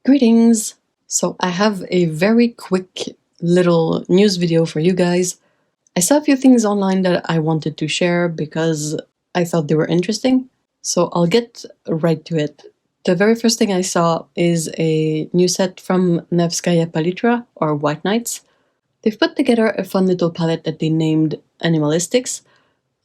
Greetings! So I have a very quick little news video for you guys. I saw a few things online that I wanted to share because I thought they were interesting, so I'll get right to it. The very first thing I saw is a new set from Nevskaya Palitra, or White Knights. They've put together a fun little palette that they named Animalistics,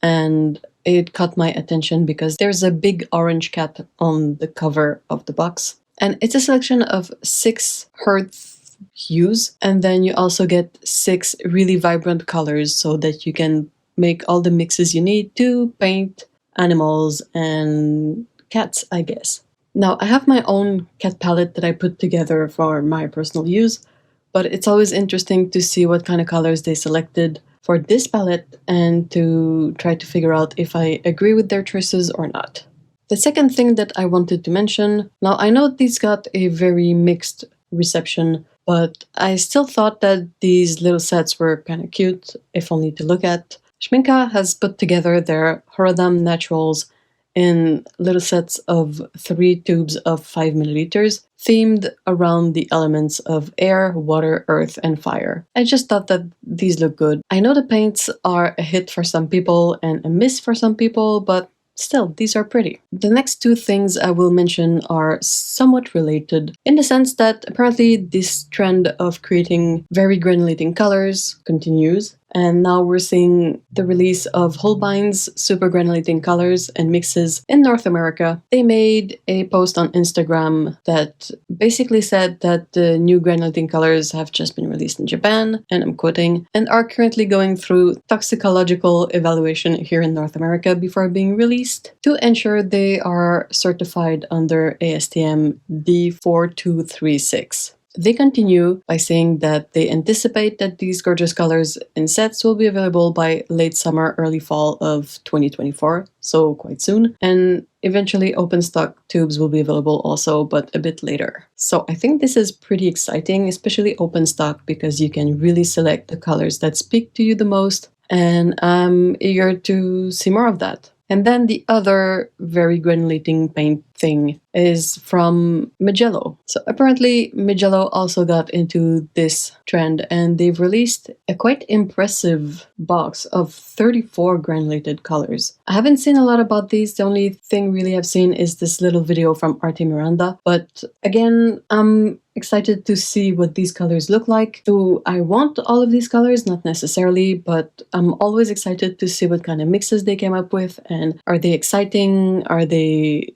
and it caught my attention because there's a big orange cat on the cover of the box. And it's a selection of 6 hearth hues, and then you also get 6 really vibrant colors so that you can make all the mixes you need to paint animals and cats, I guess. Now, I have my own cat palette that I put together for my personal use, but it's always interesting to see what kind of colors they selected for this palette and to try to figure out if I agree with their choices or not. The second thing that I wanted to mention, now I know these got a very mixed reception, but I still thought that these little sets were kind of cute, if only to look at. Schminka has put together their SHA Naturals in little sets of 3 tubes of 5 milliliters, themed around the elements of air, water, earth, and fire. I just thought that these look good. I know the paints are a hit for some people and a miss for some people, but still, these are pretty. The next 2 things I will mention are somewhat related, in the sense that apparently this trend of creating very granulating colors continues, and now we're seeing the release of Wholebinds super granulating colors and mixes in North America. They made a post on Instagram that basically said that the new granulating colors have just been released in Japan, and I'm quoting, and are currently going through toxicological evaluation here in North America before being released to ensure they are certified under ASTM D4236. They continue by saying that they anticipate that these gorgeous colors in sets will be available by late summer, early fall of 2024, so quite soon, and eventually open stock tubes will be available also, but a bit later. So I think this is pretty exciting, especially open stock, because you can really select the colors that speak to you the most, and I'm eager to see more of that. And then the other very granulating paint thing is from Mello. So apparently Mello also got into this trend, and they've released a quite impressive box of 34 granulated colors. I haven't seen a lot about these. The only thing really I've seen is this little video from Arte Miranda. But again, I'm excited to see what these colors look like. Do I want all of these colors? Not necessarily, but I'm always excited to see what kind of mixes they came up with, and are they exciting? Are they,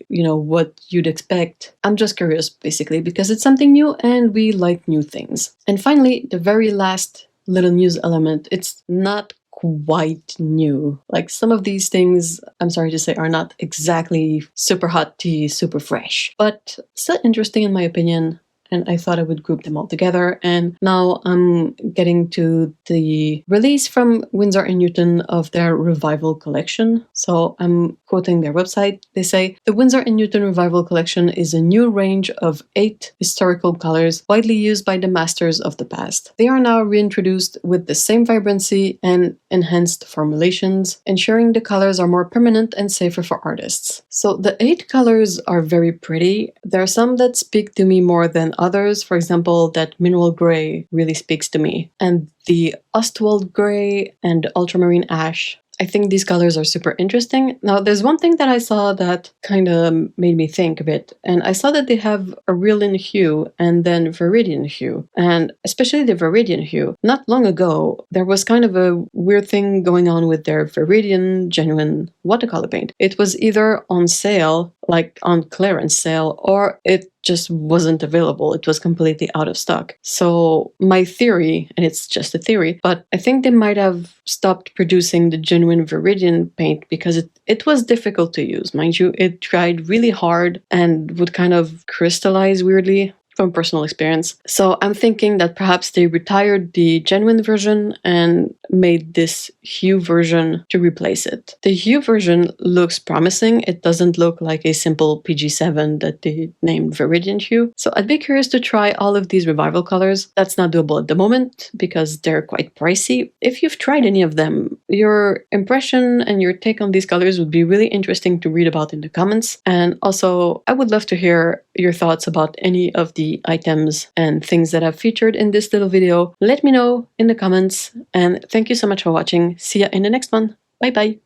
what you'd expect? I'm just curious, basically, because it's something new and we like new things. And finally, the very last little news element, it's not quite new. Like some of these things, I'm sorry to say, are not exactly super hot tea, super fresh, but still interesting in my opinion. And I thought I would group them all together. And now I'm getting to the release from Windsor Newton of their Revival Collection. So I'm quoting their website. They say, "The Windsor Newton Revival Collection is a new range of 8 historical colors widely used by the masters of the past. They are now reintroduced with the same vibrancy and enhanced formulations, ensuring the colors are more permanent and safer for artists." So the 8 colors are very pretty. There are some that speak to me more than others. For example, that mineral gray really speaks to me. And the Ostwald gray and ultramarine ash, I think these colors are super interesting. Now, there's one thing that I saw that kind of made me think a bit, and I saw that they have Aurelian hue and then Viridian hue, and especially the Viridian hue. Not long ago, there was kind of a weird thing going on with their Viridian genuine watercolor paint. It was either on sale, like on clearance sale, or it just wasn't available. It was completely out of stock. So my theory, and it's just a theory, but I think they might have stopped producing the genuine Viridian paint because it was difficult to use. Mind you, it dried really hard and would kind of crystallize weirdly. From personal experience. So I'm thinking that perhaps they retired the genuine version and made this hue version to replace it. The hue version looks promising. It doesn't look like a simple PG7 that they named Viridian hue. So I'd be curious to try all of these revival colors. That's not doable at the moment because they're quite pricey. If you've tried any of them, your impression and your take on these colors would be really interesting to read about in the comments. And also, I would love to hear your thoughts about any of the the items and things that I've featured in this little video, let me know in the comments. And thank you so much for watching. See ya in the next one. Bye bye.